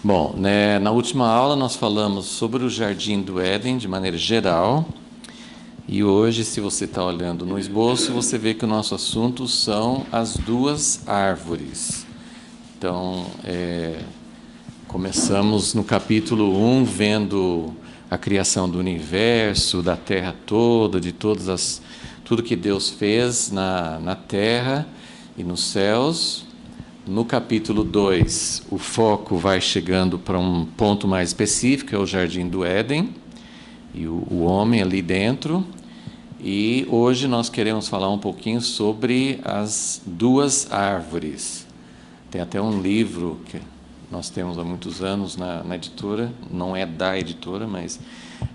Bom, né, na última aula nós falamos sobre o Jardim do Éden de maneira geral, e hoje, se você está olhando no esboço, você vê que o nosso assunto são as duas árvores. Então, começamos no capítulo 1, vendo a criação do universo, da terra toda, de tudo que Deus fez na terra e nos céus. No capítulo 2, o foco vai chegando para um ponto mais específico, é o Jardim do Éden, e o homem ali dentro. E hoje nós queremos falar um pouquinho sobre as duas árvores. Tem até um livro que nós temos há muitos anos na editora, não é da editora, mas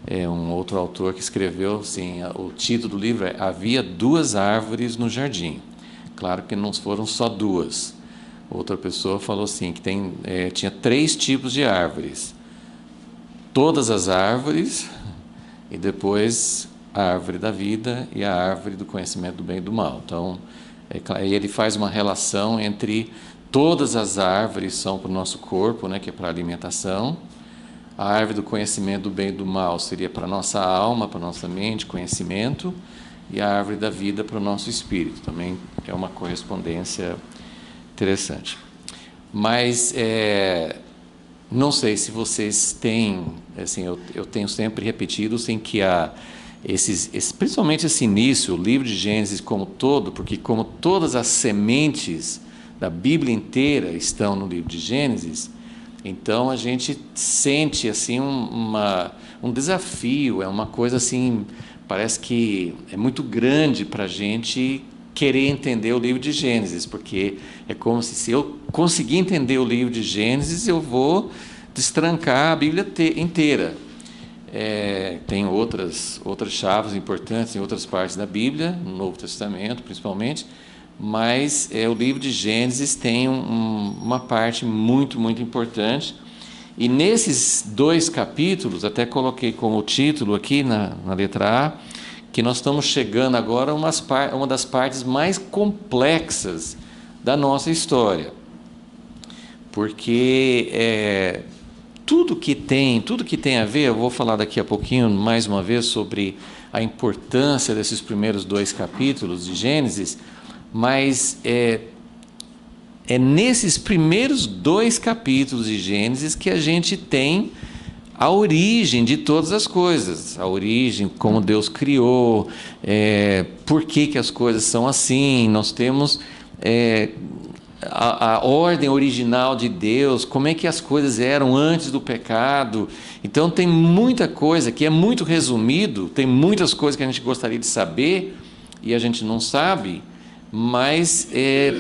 é um outro autor que escreveu, assim, o título do livro é Havia Duas Árvores no Jardim. Claro que não foram só duas. Outra pessoa falou assim, que tinha 3 tipos de árvores. Todas as árvores, e depois a árvore da vida e a árvore do conhecimento do bem e do mal. Então, ele faz uma relação entre todas as árvores são para o nosso corpo, né, que é para a alimentação. A árvore do conhecimento do bem e do mal seria para a nossa alma, para a nossa mente, conhecimento. E a árvore da vida para o nosso espírito. Também é uma correspondência interessante. Mas não sei se vocês têm, assim, eu tenho sempre repetido, assim, que principalmente esse início, o livro de Gênesis como todo, porque como todas as sementes da Bíblia inteira estão no livro de Gênesis, então a gente sente assim um desafio, é uma coisa assim, parece que é muito grande para a gente querer entender o livro de Gênesis, porque é como se eu conseguir entender o livro de Gênesis, eu vou destrancar a Bíblia inteira. Tem outras chaves importantes em outras partes da Bíblia, no Novo Testamento principalmente, mas o livro de Gênesis tem uma parte muito, muito importante. E nesses 2 capítulos, até coloquei como título aqui na letra A, que nós estamos chegando agora a uma das partes mais complexas da nossa história. Porque tudo que tem a ver, eu vou falar daqui a pouquinho mais uma vez sobre a importância desses primeiros 2 capítulos de Gênesis, mas é nesses primeiros 2 capítulos de Gênesis que a gente tem a origem de todas as coisas, a origem, como Deus criou, por que as coisas são assim, nós temos a ordem original de Deus, como é que as coisas eram antes do pecado. Então tem muita coisa que é muito resumido, tem muitas coisas que a gente gostaria de saber e a gente não sabe, mas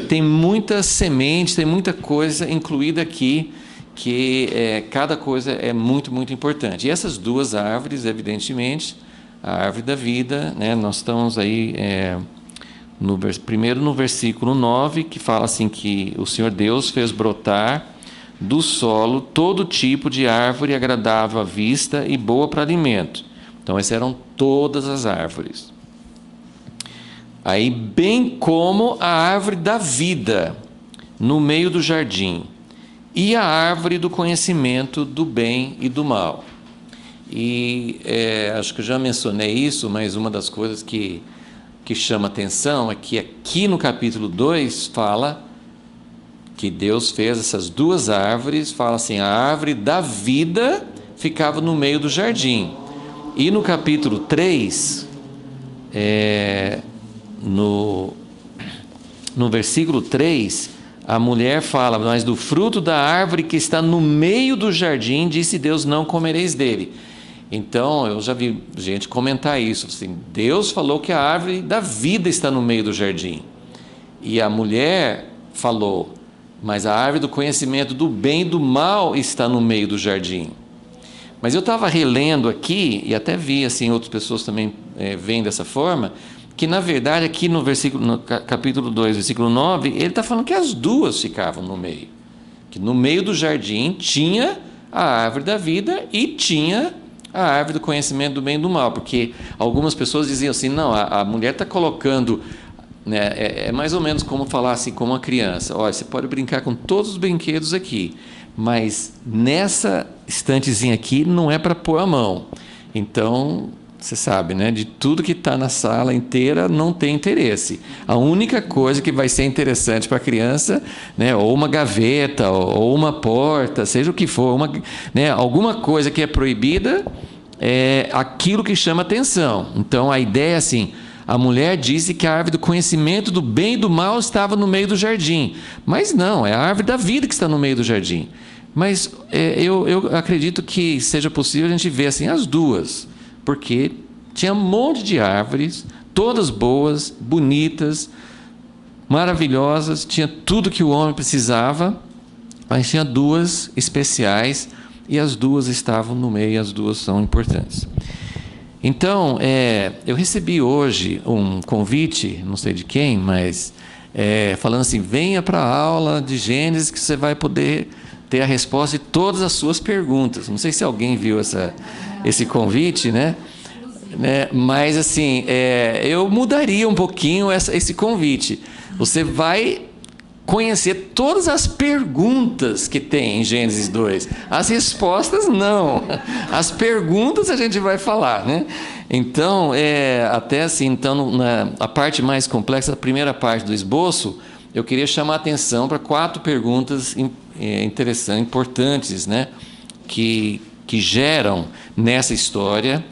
tem muita semente, tem muita coisa incluída aqui, que cada coisa é muito, muito importante. E essas 2 árvores, evidentemente, a árvore da vida, né, nós estamos aí primeiro no versículo 9, que fala assim que o Senhor Deus fez brotar do solo todo tipo de árvore agradável à vista e boa para alimento. Então, essas eram todas as árvores. Aí, bem como a árvore da vida no meio do jardim, e a árvore do conhecimento do bem e do mal. E acho que eu já mencionei isso, mas uma das coisas que chama atenção é que aqui no capítulo 2 fala que Deus fez essas 2 árvores, fala assim, a árvore da vida ficava no meio do jardim. E no capítulo 3, no versículo 3, a mulher fala, mas do fruto da árvore que está no meio do jardim, disse Deus, não comereis dele. Então, eu já vi gente comentar isso, assim, Deus falou que a árvore da vida está no meio do jardim. E a mulher falou, mas a árvore do conhecimento do bem e do mal está no meio do jardim. Mas eu estava relendo aqui, e até vi, assim, outras pessoas também veem dessa forma, que na verdade aqui no capítulo 2, versículo 9, ele está falando que as 2 ficavam no meio. Que no meio do jardim tinha a árvore da vida e tinha a árvore do conhecimento do bem e do mal. Porque algumas pessoas diziam assim, não, a mulher está colocando, né, mais ou menos como falar assim com uma criança, olha, você pode brincar com todos os brinquedos aqui, mas nessa estantezinha aqui não é para pôr a mão. Então, você sabe, né? De tudo que está na sala inteira não tem interesse. A única coisa que vai ser interessante para a criança, né? Ou uma gaveta, ou uma porta, seja o que for, né? Alguma coisa que é proibida é aquilo que chama atenção. Então, a ideia é assim: a mulher disse que a árvore do conhecimento do bem e do mal estava no meio do jardim. Mas não, é a árvore da vida que está no meio do jardim. Mas eu acredito que seja possível a gente ver assim as duas, porque tinha um monte de árvores, todas boas, bonitas, maravilhosas, tinha tudo que o homem precisava, mas tinha duas especiais e as duas estavam no meio, e as duas são importantes. Então, eu recebi hoje um convite, não sei de quem, mas falando assim: venha para a aula de Gênesis que você vai poder ter a resposta de todas as suas perguntas. Não sei se alguém viu esse convite, né? Mas assim, eu mudaria um pouquinho esse convite. Você vai conhecer todas as perguntas que tem em Gênesis 2. As respostas não. As perguntas a gente vai falar, né? Então, até assim, então, a parte mais complexa, a primeira parte do esboço, eu queria chamar a atenção para 4 perguntas interessantes, importantes, né? Que geram nessa história.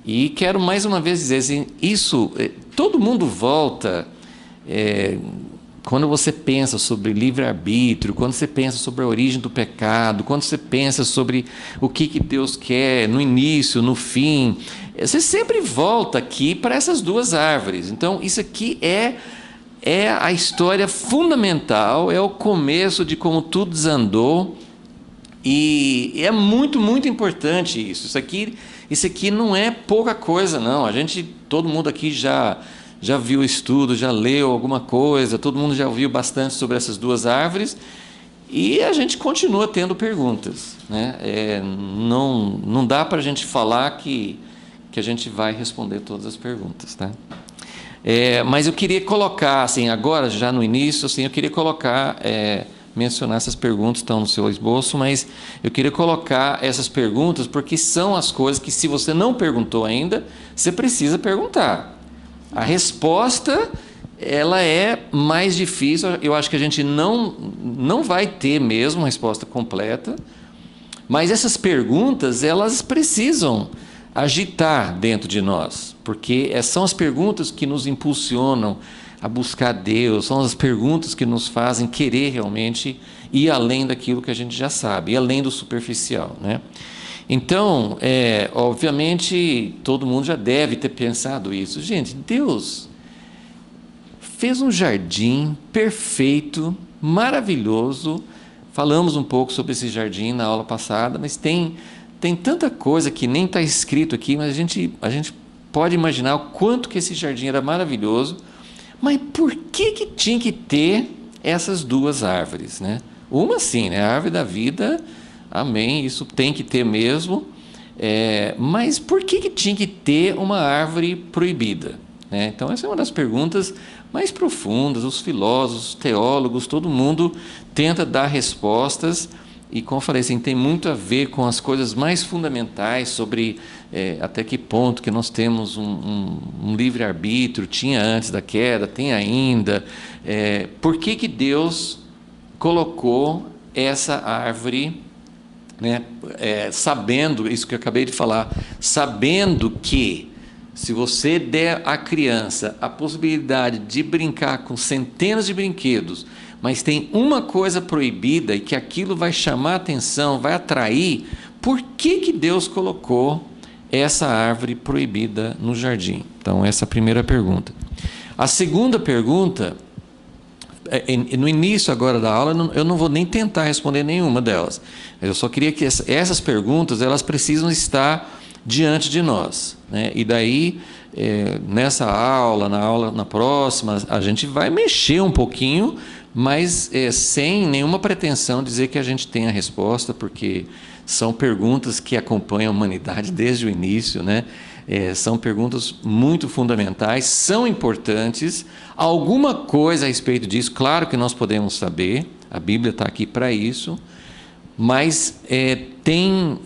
E quero mais uma vez dizer assim, isso, todo mundo volta... quando você pensa sobre livre-arbítrio, quando você pensa sobre a origem do pecado, quando você pensa sobre o que Deus quer no início, no fim, você sempre volta aqui para essas duas árvores. Então, isso aqui é a história fundamental, é o começo de como tudo desandou, e é muito, muito importante isso. Isso aqui não é pouca coisa, não. Todo mundo aqui já viu estudo, já leu alguma coisa, todo mundo já ouviu bastante sobre essas duas árvores, e a gente continua tendo perguntas, né? Não dá para a gente falar que a gente vai responder todas as perguntas, tá? Mas eu queria colocar, assim, agora, já no início, assim, eu queria colocar, mencionar essas perguntas, estão no seu esboço, mas eu queria colocar essas perguntas porque são as coisas que, se você não perguntou ainda, você precisa perguntar. A resposta, ela é mais difícil. Eu acho que a gente não vai ter mesmo uma resposta completa, mas essas perguntas, elas precisam agitar dentro de nós, porque são as perguntas que nos impulsionam a buscar Deus, são as perguntas que nos fazem querer realmente ir além daquilo que a gente já sabe, ir além do superficial, né? Então, obviamente, todo mundo já deve ter pensado isso. Gente, Deus fez um jardim perfeito, maravilhoso. Falamos um pouco sobre esse jardim na aula passada, mas tem tanta coisa que nem está escrito aqui, mas a gente pode imaginar o quanto que esse jardim era maravilhoso. Mas por que tinha que ter essas duas árvores, né? Uma sim, né? A árvore da vida... Amém, isso tem que ter mesmo, mas por que tinha que ter uma árvore proibida, né? Então essa é uma das perguntas mais profundas. Os filósofos, os teólogos, todo mundo tenta dar respostas, e como eu falei, assim, tem muito a ver com as coisas mais fundamentais sobre até que ponto que nós temos um livre-arbítrio, tinha antes da queda, tem ainda, por que Deus colocou essa árvore, né? Sabendo, isso que eu acabei de falar, sabendo que se você der à criança a possibilidade de brincar com centenas de brinquedos, mas tem uma coisa proibida e que aquilo vai chamar a atenção, vai atrair, por que Deus colocou essa árvore proibida no jardim? Então, essa é a primeira pergunta. A segunda pergunta, no início agora da aula, eu não vou nem tentar responder nenhuma delas. Eu só queria que essas perguntas, elas precisam estar diante de nós, né? E daí, nessa aula, na próxima, a gente vai mexer um pouquinho, mas sem nenhuma pretensão de dizer que a gente tem a resposta, porque são perguntas que acompanham a humanidade desde o início, né? São perguntas muito fundamentais, são importantes. Alguma coisa a respeito disso, claro que nós podemos saber, a Bíblia está aqui para isso, mas tem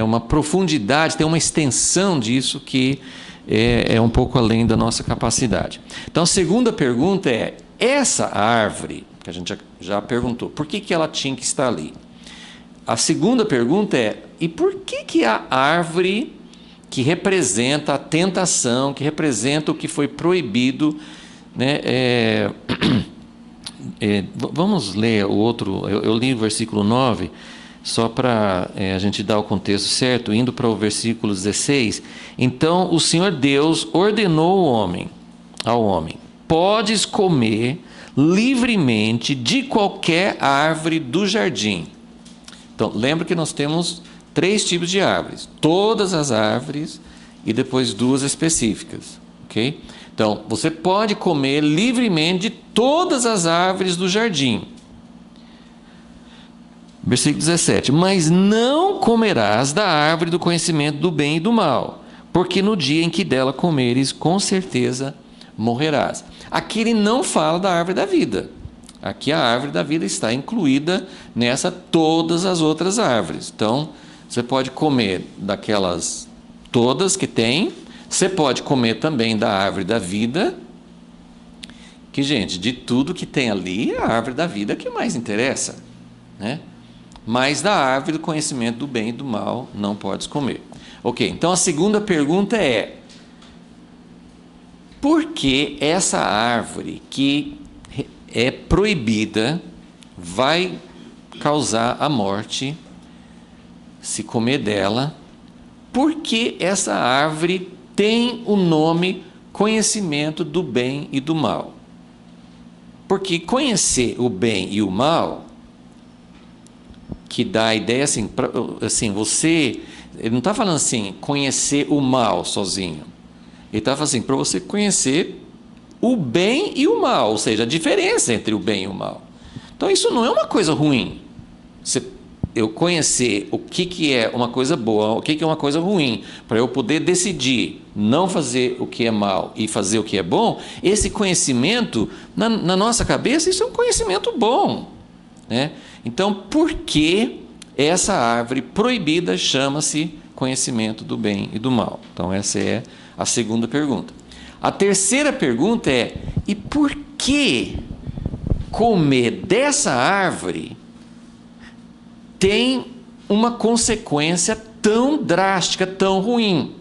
uma profundidade, tem uma extensão disso que é um pouco além da nossa capacidade. Então, a segunda pergunta é: essa árvore, que a gente já perguntou, por que ela tinha que estar ali? A segunda pergunta é: e por que a árvore que representa a tentação, que representa o que foi proibido, né, vamos ler o outro, eu li o versículo 9, só para a gente dar o contexto certo, indo para o versículo 16. Então o Senhor Deus ordenou ao homem: podes comer livremente de qualquer árvore do jardim. Então, lembra que nós temos 3 tipos de árvores: todas as árvores e depois 2 específicas, ok? Então, você pode comer livremente de todas as árvores do jardim. Versículo 17: mas não comerás da árvore do conhecimento do bem e do mal, porque no dia em que dela comeres, com certeza morrerás. Aqui ele não fala da árvore da vida. Aqui a árvore da vida está incluída nessa todas as outras árvores. Então, você pode comer daquelas todas que tem. Você pode comer também da árvore da vida, que, gente, de tudo que tem ali, é a árvore da vida que mais interessa, né? Mas da árvore do conhecimento do bem e do mal não podes comer. Ok, então a segunda pergunta é: por que essa árvore que é proibida vai causar a morte se comer dela? Por que essa árvore tem o nome conhecimento do bem e do mal? Porque conhecer o bem e o mal, que dá a ideia assim, ele não está falando assim, conhecer o mal sozinho. Ele está falando assim, para você conhecer o bem e o mal, ou seja, a diferença entre o bem e o mal. Então isso não é uma coisa ruim. Eu conhecer o que é uma coisa boa, o que é uma coisa ruim, para eu poder decidir não fazer o que é mal e fazer o que é bom, esse conhecimento, na nossa cabeça, isso é um conhecimento bom, né? Então, por que essa árvore proibida chama-se conhecimento do bem e do mal? Então, essa é a segunda pergunta. A terceira pergunta é: e por que comer dessa árvore tem uma consequência tão drástica, tão ruim?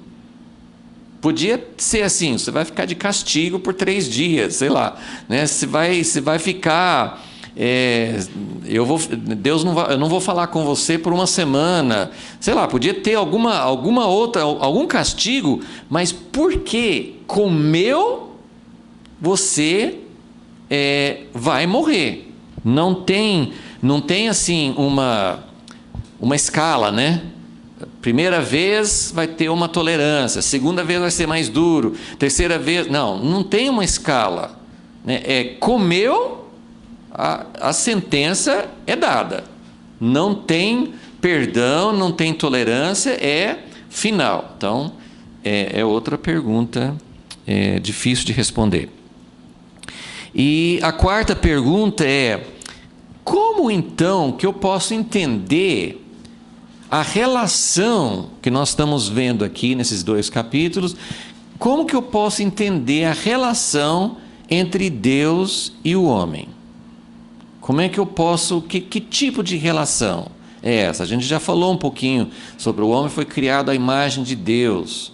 Podia ser assim: você vai ficar de castigo por 3 dias, sei lá, né? Você vai ficar, eu não vou falar com você por 1 semana, sei lá, podia ter alguma outra, algum castigo, mas porque comeu, você vai morrer. Não tem assim uma escala, né? Primeira vez vai ter uma tolerância, segunda vez vai ser mais duro, terceira vez... Não tem uma escala, né? Comeu, a sentença é dada. Não tem perdão, não tem tolerância, é final. Então, é outra pergunta difícil de responder. E a quarta pergunta é: como então que eu posso entender a relação que nós estamos vendo aqui nesses 2 capítulos? Como que eu posso entender a relação entre Deus e o homem? Como é que eu posso, que tipo de relação é essa? A gente já falou um pouquinho sobre o homem foi criado à imagem de Deus.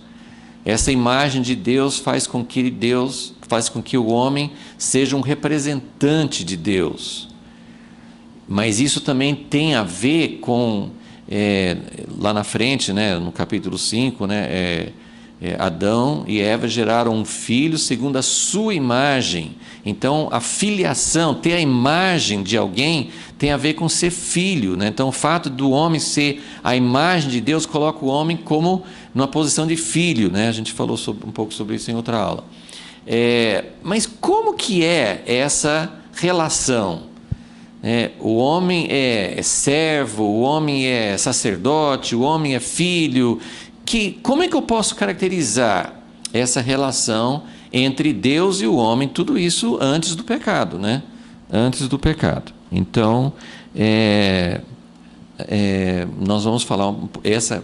Essa imagem de Deus faz com que o homem seja um representante de Deus. Mas isso também tem a ver com, lá na frente, né, no capítulo 5, né, Adão e Eva geraram um filho segundo a sua imagem. Então, a filiação, ter a imagem de alguém, tem a ver com ser filho, né? Então, o fato do homem ser a imagem de Deus coloca o homem como numa posição de filho, né? A gente falou um pouco sobre isso em outra aula. Mas como que é essa relação? O homem é servo, o homem é sacerdote, o homem é filho. Como é que eu posso caracterizar essa relação entre Deus e o homem? Tudo isso antes do pecado, né? Antes do pecado. Então, Nós vamos falar essa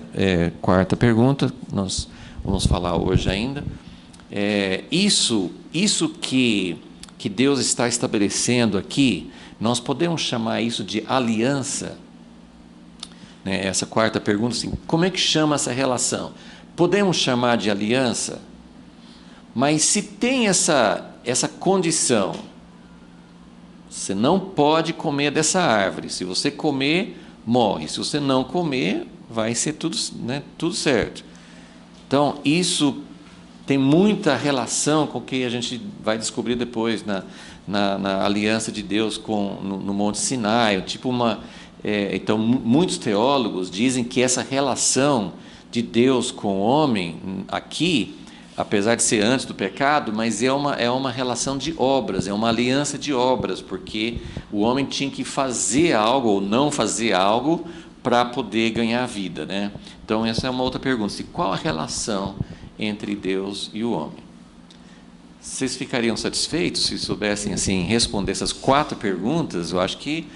quarta pergunta, nós vamos falar hoje ainda. Isso que Deus está estabelecendo aqui, nós podemos chamar isso de aliança, né? Essa quarta pergunta, assim, como é que chama essa relação? Podemos chamar de aliança, mas se tem essa condição, você não pode comer dessa árvore. Se você comer, morre. Se você não comer, vai ser tudo, né, tudo certo. Então, isso tem muita relação com o que a gente vai descobrir depois na aliança de Deus no Monte Sinai. Tipo então, muitos teólogos dizem que essa relação de Deus com o homem aqui, apesar de ser antes do pecado, mas é uma relação de obras, é uma aliança de obras, porque o homem tinha que fazer algo ou não fazer algo para poder ganhar a vida, né? Então, essa é uma outra pergunta. Qual a relação entre Deus e o homem? Vocês ficariam satisfeitos se soubessem assim responder essas 4 perguntas? Eu acho que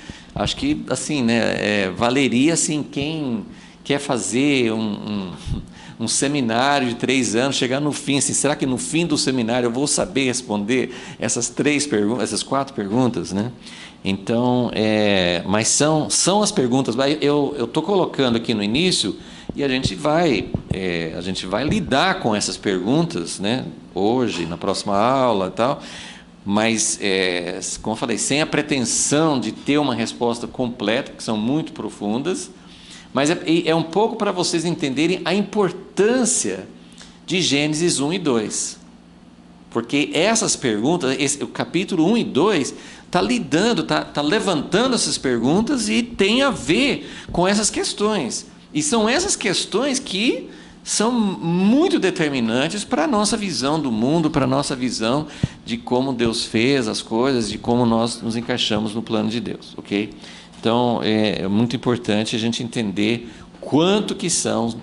assim, né, valeria assim quem quer fazer um seminário de 3 anos, chegar no fim, assim, será que no fim do seminário eu vou saber responder essas 4 perguntas, né? Então, mas são as perguntas. Eu estou colocando aqui no início e a gente vai lidar com essas perguntas, né? Hoje, na próxima aula e tal. Mas, como eu falei, sem a pretensão de ter uma resposta completa, que são muito profundas. Mas é um pouco para vocês entenderem a importância de Gênesis 1 e 2. Porque essas perguntas, o capítulo 1 e 2, está levantando essas perguntas e tem a ver com essas questões. E são essas questões que são muito determinantes para a nossa visão do mundo, para a nossa visão de como Deus fez as coisas, de como nós nos encaixamos no plano de Deus, ok? Então, é muito importante a gente entender quanto que são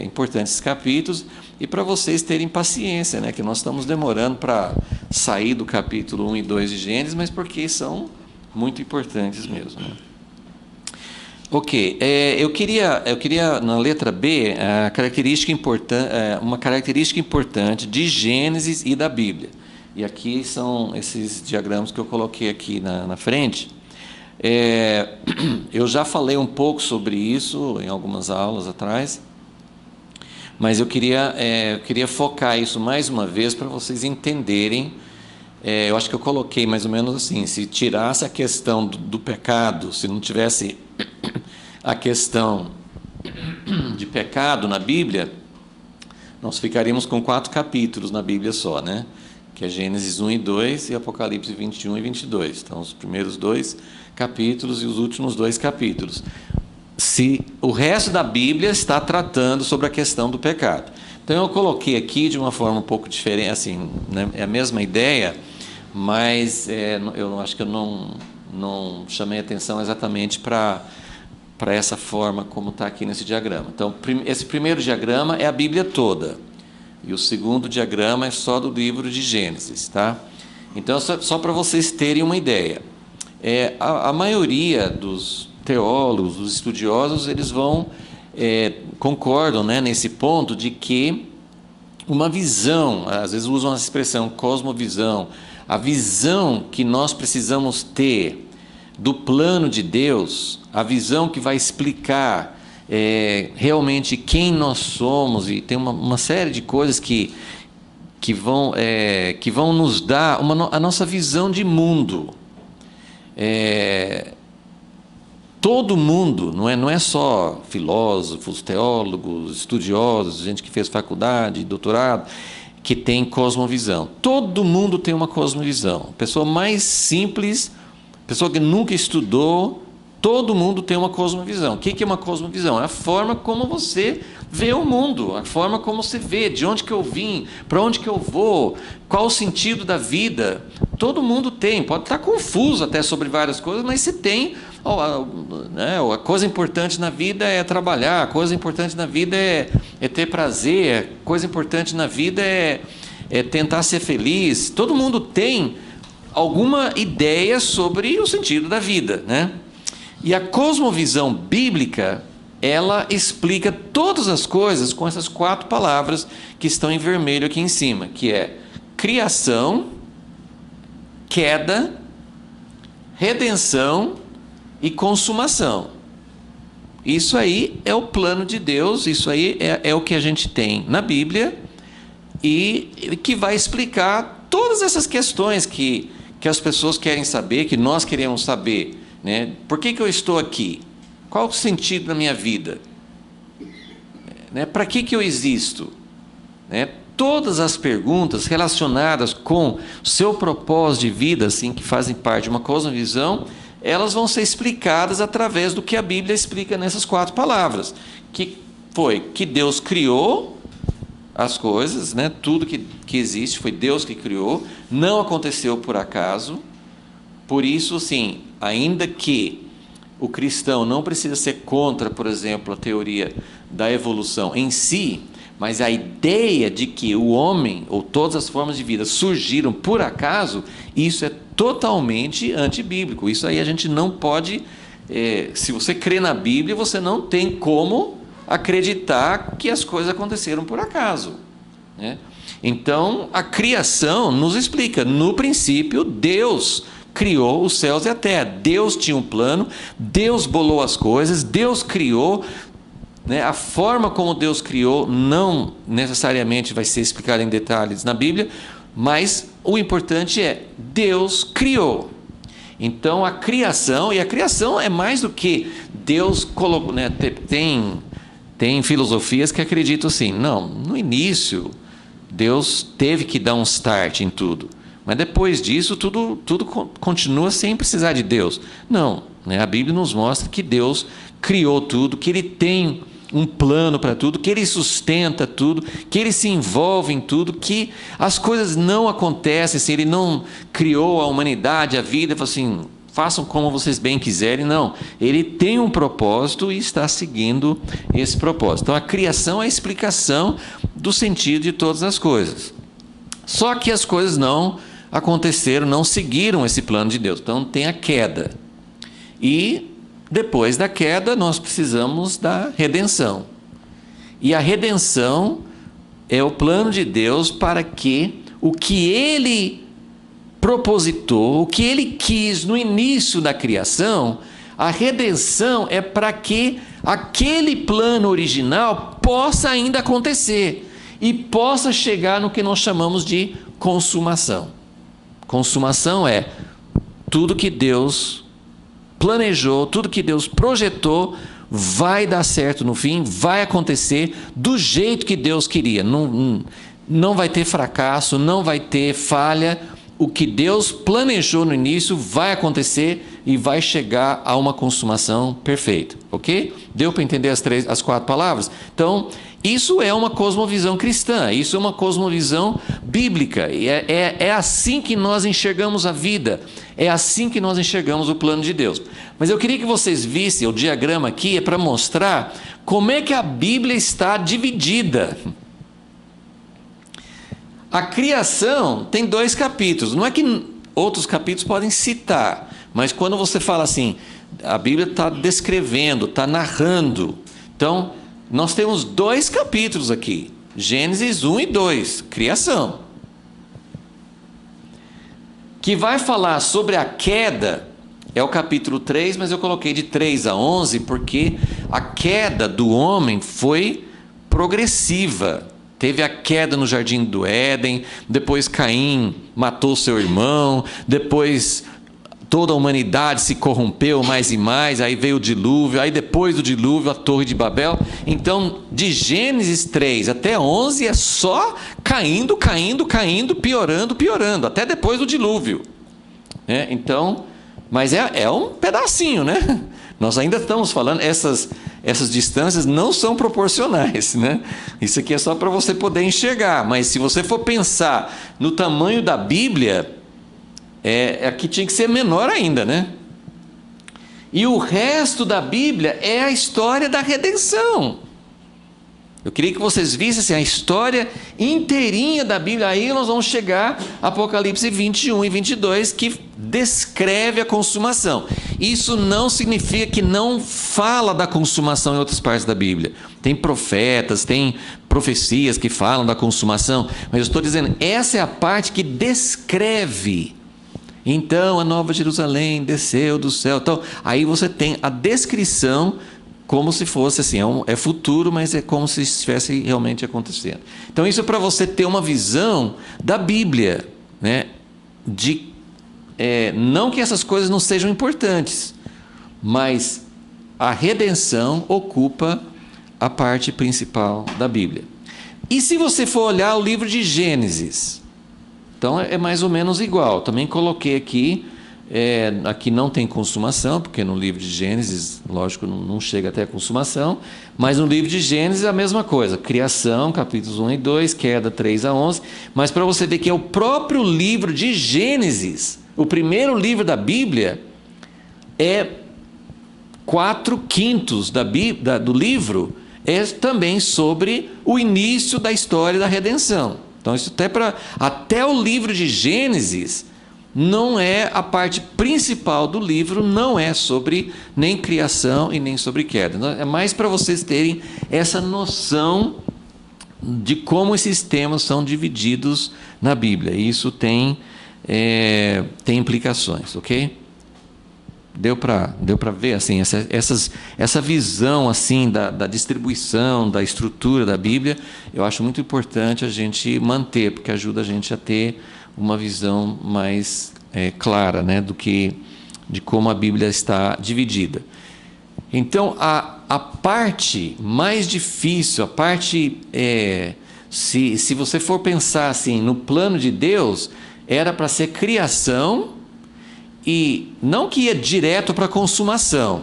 importantes esses capítulos e para vocês terem paciência, né? Que nós estamos demorando para sair do capítulo 1 e 2 de Gênesis, mas porque são muito importantes mesmo, né? Ok, eu queria na letra B uma característica importante de Gênesis e da Bíblia. E aqui são esses diagramas que eu coloquei aqui na frente. Eu já falei um pouco sobre isso em algumas aulas atrás, mas eu queria focar isso mais uma vez para vocês entenderem. Eu acho que eu coloquei mais ou menos assim: se tirasse a questão do pecado, se não tivesse a questão de pecado na Bíblia, nós ficaríamos com 4 capítulos na Bíblia só, né? Que é Gênesis 1 e 2 e Apocalipse 21 e 22. Então, os primeiros 2 capítulos e os últimos 2 capítulos. Se o resto da Bíblia está tratando sobre a questão do pecado. Então, eu coloquei aqui de uma forma um pouco diferente, assim, né? É a mesma ideia, mas eu acho que eu não chamei atenção exatamente para essa forma como está aqui nesse diagrama. Então, esse primeiro diagrama é a Bíblia toda. E o segundo diagrama é só do livro de Gênesis, tá? Então, só para vocês terem uma ideia. A maioria dos teólogos, dos estudiosos, eles concordam, né, nesse ponto de que uma visão, às vezes usam a expressão cosmovisão, a visão que nós precisamos ter do plano de Deus, a visão que vai explicar realmente quem nós somos, e tem uma série de coisas que vão nos dar a nossa visão de mundo. Todo mundo, não é só filósofos, teólogos, estudiosos, gente que fez faculdade, doutorado, que tem cosmovisão. Todo mundo tem uma cosmovisão. Pessoa mais simples, pessoa que nunca estudou, todo mundo tem uma cosmovisão. O que é uma cosmovisão? É a forma como você vê o mundo, a forma como você vê, de onde que eu vim, para onde que eu vou, qual o sentido da vida. Todo mundo tem, pode estar confuso até sobre várias coisas, mas você tem. A coisa importante na vida é trabalhar, a coisa importante na vida é ter prazer, a coisa importante na vida é tentar ser feliz. Todo mundo tem alguma ideia sobre o sentido da vida, né? E a cosmovisão bíblica, ela explica todas as coisas com essas 4 palavras que estão em vermelho aqui em cima, que é criação, queda, redenção e consumação. Isso aí é o plano de Deus, isso aí é o que a gente tem na Bíblia e que vai explicar todas essas questões que as pessoas querem saber, que nós queremos saber, né? Por que eu estou aqui? Qual o sentido da minha vida? Né? Para que eu existo? Né? Todas as perguntas relacionadas com o seu propósito de vida, assim, que fazem parte de uma cosmovisão, elas vão ser explicadas através do que a Bíblia explica nessas 4 palavras, que foi que Deus criou as coisas, né? Tudo que existe foi Deus que criou, não aconteceu por acaso. Por isso, sim, ainda que o cristão não precisa ser contra, por exemplo, a teoria da evolução em si, mas a ideia de que o homem ou todas as formas de vida surgiram por acaso, isso é totalmente antibíblico. Isso aí a gente não pode, se você crê na Bíblia, você não tem como acreditar que as coisas aconteceram por acaso, né? Então, a criação nos explica, no princípio, Deus criou os céus e a terra. Deus tinha um plano, Deus bolou as coisas, Deus criou, né? A forma como Deus criou não necessariamente vai ser explicada em detalhes na Bíblia, mas o importante é, Deus criou. Então, a criação é mais do que Deus colocou, né? Tem filosofias que acreditam assim, não, no início Deus teve que dar um start em tudo, mas depois disso tudo continua sem precisar de Deus. Não, né? A Bíblia nos mostra que Deus criou tudo, que Ele tem um plano para tudo, que Ele sustenta tudo, que Ele se envolve em tudo, que as coisas não acontecem se Ele não criou a humanidade, a vida, e falou assim, façam como vocês bem quiserem. Não, Ele tem um propósito e está seguindo esse propósito. Então a criação é a explicação do sentido de todas as coisas. Só que as coisas não aconteceram, não seguiram esse plano de Deus. Então tem a queda. E depois da queda nós precisamos da redenção. E a redenção é o plano de Deus para que o que Ele propositou, o que Ele quis no início da criação, a redenção é para que aquele plano original possa ainda acontecer e possa chegar no que nós chamamos de consumação. Consumação é tudo que Deus planejou, tudo que Deus projetou vai dar certo no fim, vai acontecer do jeito que Deus queria. Não vai ter fracasso, não vai ter falha. O que Deus planejou no início vai acontecer e vai chegar a uma consumação perfeita, ok? Deu para entender as 4 palavras? Então, isso é uma cosmovisão cristã, isso é uma cosmovisão bíblica, e é assim que nós enxergamos a vida, é assim que nós enxergamos o plano de Deus. Mas eu queria que vocês vissem, o diagrama aqui é para mostrar como é que a Bíblia está dividida. A criação tem 2 capítulos, não é que outros capítulos podem citar, mas quando você fala assim, a Bíblia está descrevendo, está narrando, então nós temos 2 capítulos aqui, Gênesis 1 e 2, criação, que vai falar sobre a queda, é o capítulo 3, mas eu coloquei de 3 a 11, porque a queda do homem foi progressiva. Teve a queda no jardim do Éden, depois Caim matou seu irmão, depois toda a humanidade se corrompeu mais e mais, aí veio o dilúvio, aí depois do dilúvio a Torre de Babel. Então, de Gênesis 3 até 11 é só caindo, piorando, até depois do dilúvio. Então, mas é um pedacinho, né? Nós ainda estamos falando, essas distâncias não são proporcionais, né? Isso aqui é só para você poder enxergar, mas se você for pensar no tamanho da Bíblia, aqui tinha que ser menor ainda, né? E o resto da Bíblia é a história da redenção. Eu queria que vocês vissem assim, a história inteirinha da Bíblia. Aí nós vamos chegar a Apocalipse 21 e 22, que descreve a consumação. Isso não significa que não fala da consumação em outras partes da Bíblia. Tem profetas, tem profecias que falam da consumação, mas eu estou dizendo, essa é a parte que descreve. Então a Nova Jerusalém desceu do céu. Então, aí você tem a descrição como se fosse assim, é futuro, mas é como se estivesse realmente acontecendo. Então isso é para você ter uma visão da Bíblia, né? Não que essas coisas não sejam importantes, mas a redenção ocupa a parte principal da Bíblia. E se você for olhar o livro de Gênesis, então é mais ou menos igual. Também coloquei aqui, aqui não tem consumação, porque no livro de Gênesis, lógico, não chega até a consumação, mas no livro de Gênesis é a mesma coisa, criação, capítulos 1 e 2, queda 3 a 11, mas para você ver que é o próprio livro de Gênesis, o primeiro livro da Bíblia, é 4/5 do livro, é também sobre o início da história da redenção. Então isso até o livro de Gênesis, não é a parte principal do livro, não é sobre nem criação e nem sobre queda. É mais para vocês terem essa noção de como esses temas são divididos na Bíblia. E isso tem implicações, ok? Deu para ver assim, essa visão assim da distribuição, da estrutura da Bíblia, eu acho muito importante a gente manter, porque ajuda a gente a ter uma visão mais clara, né, de como a Bíblia está dividida. Então, a parte mais difícil, a parte, se você for pensar assim, no plano de Deus, era para ser criação, e não que ia direto para a consumação.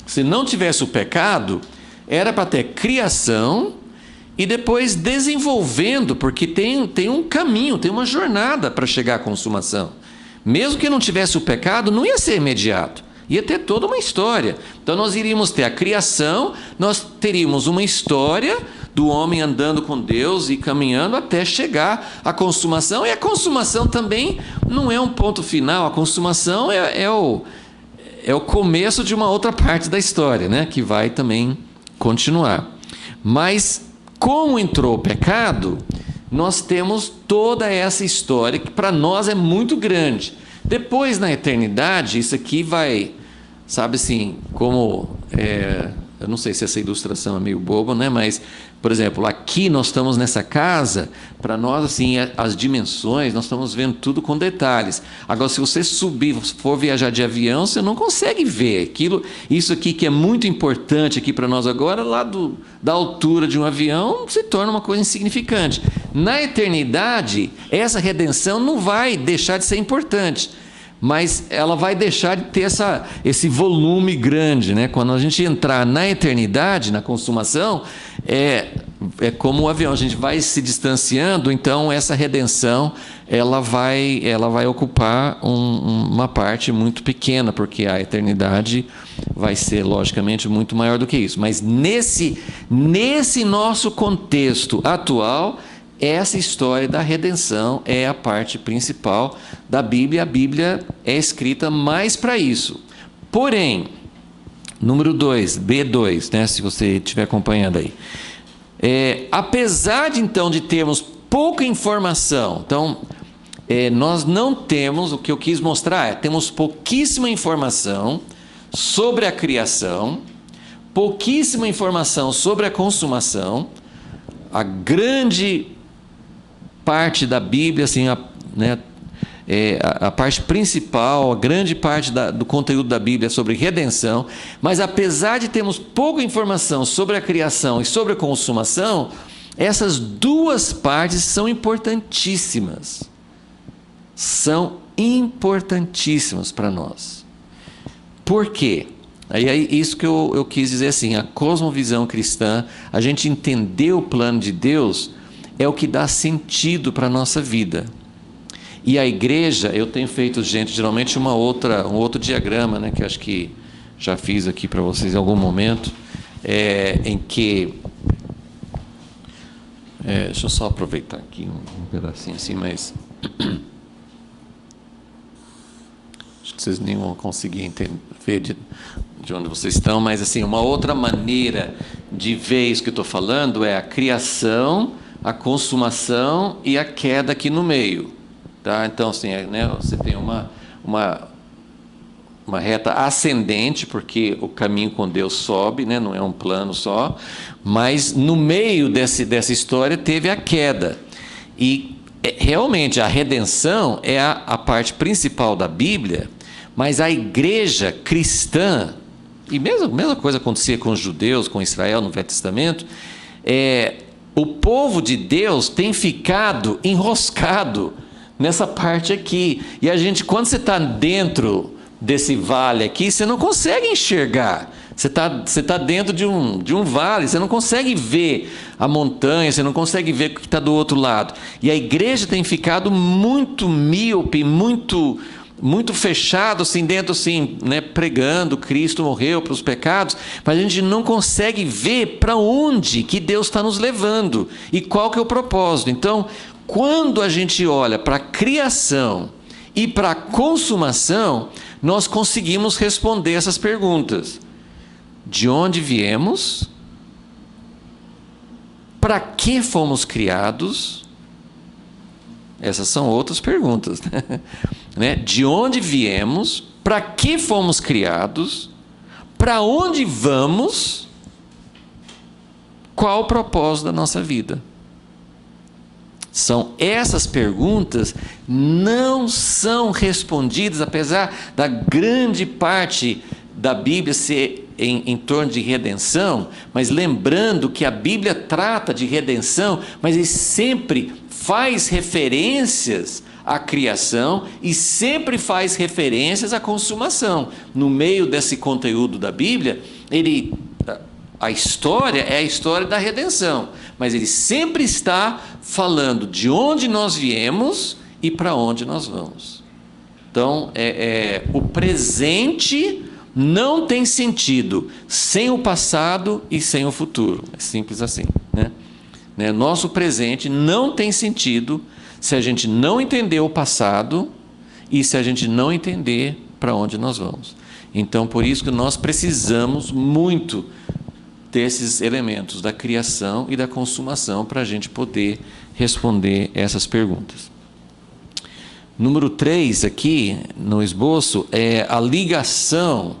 Se não tivesse o pecado, era para ter criação e depois desenvolvendo, porque tem um caminho, tem uma jornada para chegar à consumação. Mesmo que não tivesse o pecado, não ia ser imediato, ia ter toda uma história. Então nós iríamos ter a criação, nós teríamos uma história do homem andando com Deus e caminhando até chegar à consumação, e a consumação também não é um ponto final, a consumação é o começo de uma outra parte da história, né, que vai também continuar. Mas como entrou o pecado, nós temos toda essa história que para nós é muito grande. Depois, na eternidade, isso aqui vai, sabe assim, como... eu não sei se essa ilustração é meio boba, né? Mas, por exemplo, aqui nós estamos nessa casa, para nós, assim, as dimensões, nós estamos vendo tudo com detalhes. Agora, se você subir, for viajar de avião, você não consegue ver isso aqui que é muito importante aqui para nós agora, lá da altura de um avião, se torna uma coisa insignificante. Na eternidade, essa redenção não vai deixar de ser importante, mas ela vai deixar de ter esse volume grande, né? Quando a gente entrar na eternidade, na consumação, é como o avião, a gente vai se distanciando, então essa redenção ela vai ocupar uma parte muito pequena, porque a eternidade vai ser, logicamente, muito maior do que isso. Mas nesse nosso contexto atual, essa história da redenção é a parte principal da Bíblia. A Bíblia é escrita mais para isso. Porém, número 2, B2, né, se você estiver acompanhando aí. Apesar de, então, de termos pouca informação, então, nós não temos, o que eu quis mostrar temos pouquíssima informação sobre a criação, pouquíssima informação sobre a consumação. A grande parte da Bíblia, assim, a parte principal, a grande parte do conteúdo da Bíblia é sobre redenção, mas apesar de termos pouca informação sobre a criação e sobre a consumação, essas duas partes são importantíssimas. São importantíssimas para nós. Por quê? Aí é isso que eu quis dizer assim, a cosmovisão cristã, a gente entender o plano de Deus, é o que dá sentido para a nossa vida. E a igreja, eu tenho feito, gente, geralmente um outro diagrama, né, que eu acho que já fiz aqui para vocês em algum momento, em que... deixa eu só aproveitar aqui um pedacinho assim, mas... vocês nem vão conseguir ver de onde vocês estão, mas assim, uma outra maneira de ver isso que eu estou falando é a criação, a consumação e a queda aqui no meio. Tá? Então, assim, né, você tem uma reta ascendente, porque o caminho com Deus sobe, né, não é um plano só, mas no meio dessa história teve a queda. E realmente a redenção é a parte principal da Bíblia, mas a igreja cristã, e mesma coisa acontecia com os judeus, com Israel no Velho Testamento, o povo de Deus tem ficado enroscado nessa parte aqui. E a gente, quando você está dentro desse vale aqui, você não consegue enxergar. Você tá dentro de um vale, você não consegue ver a montanha, você não consegue ver o que está do outro lado. E a igreja tem ficado muito míope, muito fechado assim dentro, assim, né, pregando Cristo morreu para os pecados, mas a gente não consegue ver para onde que Deus está nos levando e qual que é o propósito. Então, quando a gente olha para a criação e para a consumação, nós conseguimos responder essas perguntas. De onde viemos? Para que fomos criados? Essas são outras perguntas, né? De onde viemos? Para que fomos criados? Para onde vamos? Qual o propósito da nossa vida? São essas perguntas não são respondidas, apesar da grande parte da Bíblia ser em torno de redenção, mas lembrando que a Bíblia trata de redenção, mas ele sempre faz referências à criação e sempre faz referências à consumação. No meio desse conteúdo da Bíblia, a história é a história da redenção, mas ele sempre está falando de onde nós viemos e para onde nós vamos. Então, o presente não tem sentido sem o passado e sem o futuro. É simples assim, né? Nosso presente não tem sentido se a gente não entender o passado e se a gente não entender para onde nós vamos. Então, por isso que nós precisamos muito desses elementos da criação e da consumação para a gente poder responder essas perguntas. Número 3 aqui no esboço é a ligação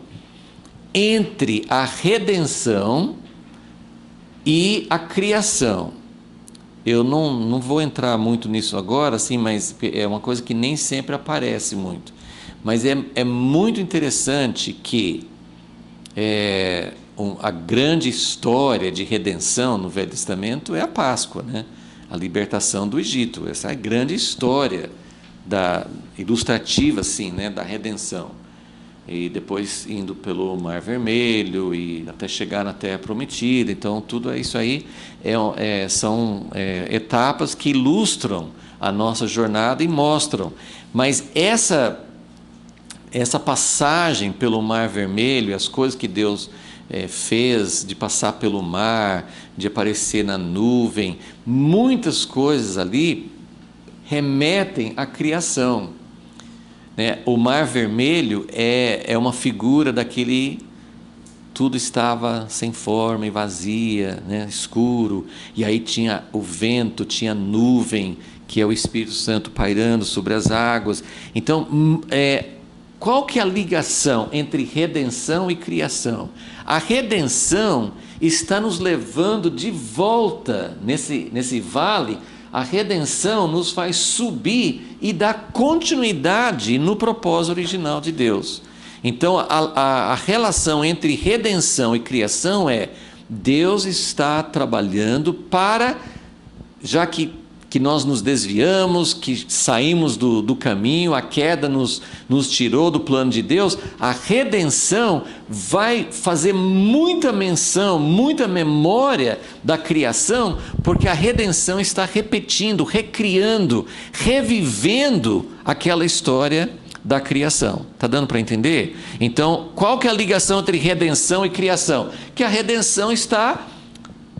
entre a redenção e a criação. Eu não vou entrar muito nisso agora, assim, mas é uma coisa que nem sempre aparece muito. Mas é muito interessante que a grande história de redenção no Velho Testamento é a Páscoa, né? A libertação do Egito. Essa é a grande história ilustrativa, assim, né, da redenção. E depois indo pelo Mar Vermelho e até chegar na Terra Prometida. Então, tudo isso aí são etapas que ilustram a nossa jornada e mostram. Mas essa passagem pelo Mar Vermelho, as coisas que Deus fez de passar pelo mar, de aparecer na nuvem, muitas coisas ali remetem à criação. O Mar Vermelho é uma figura daquele... Tudo estava sem forma e vazia, né, escuro, e aí tinha o vento, tinha nuvem, que é o Espírito Santo pairando sobre as águas. Então, qual que é a ligação entre redenção e criação? A redenção está nos levando de volta nesse vale. A redenção nos faz subir e dar continuidade no propósito original de Deus. Então, a relação entre redenção e criação Deus está trabalhando para, já que nós nos desviamos, que saímos do caminho, a queda nos tirou do plano de Deus, a redenção vai fazer muita menção, muita memória da criação, porque a redenção está repetindo, recriando, revivendo aquela história da criação. Está dando para entender? Então, qual que é a ligação entre redenção e criação? Que a redenção está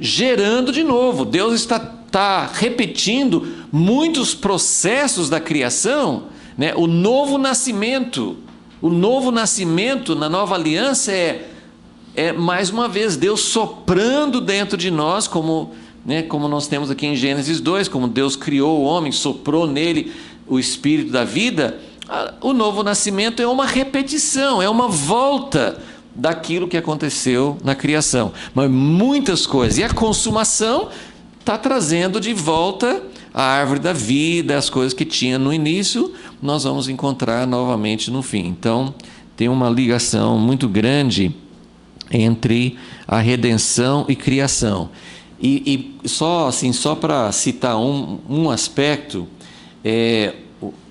gerando de novo. Deus está repetindo muitos processos da criação, né? O novo nascimento O novo nascimento na nova aliança é mais uma vez Deus soprando dentro de nós, como nós temos aqui em Gênesis 2, como Deus criou o homem, soprou nele o espírito da vida. O novo nascimento é uma repetição, é uma volta daquilo que aconteceu na criação, mas muitas coisas, e a consumação está trazendo de volta a árvore da vida, as coisas que tinha no início, nós vamos encontrar novamente no fim. Então tem uma ligação muito grande entre a redenção e criação. E só para citar um aspecto,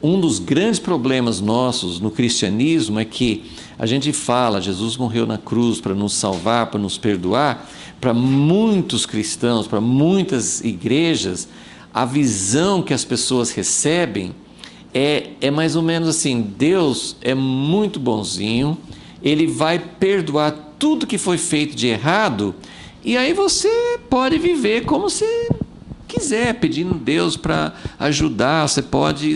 um dos grandes problemas nossos no cristianismo é que a gente fala, Jesus morreu na cruz para nos salvar, para nos perdoar. Para muitos cristãos, para muitas igrejas, a visão que as pessoas recebem é mais ou menos assim: Deus é muito bonzinho, Ele vai perdoar tudo que foi feito de errado, e aí você pode viver como você quiser, pedindo Deus para ajudar. Você pode,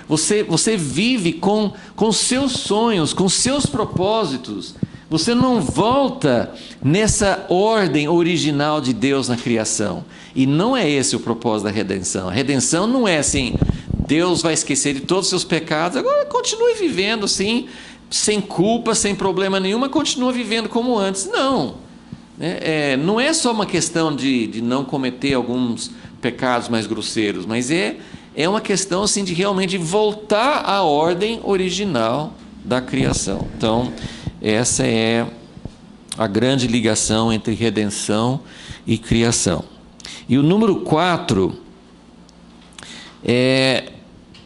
você vive com seus sonhos, com seus propósitos. Você não volta nessa ordem original de Deus na criação. E não é esse o propósito da redenção. A redenção não é assim: Deus vai esquecer de todos os seus pecados, agora continue vivendo assim, sem culpa, sem problema nenhum, mas continua vivendo como antes. Não. Não é só uma questão de não cometer alguns pecados mais grosseiros, mas é uma questão assim, de realmente voltar à ordem original da criação. Então, essa é a grande ligação entre redenção e criação. E o número 4 é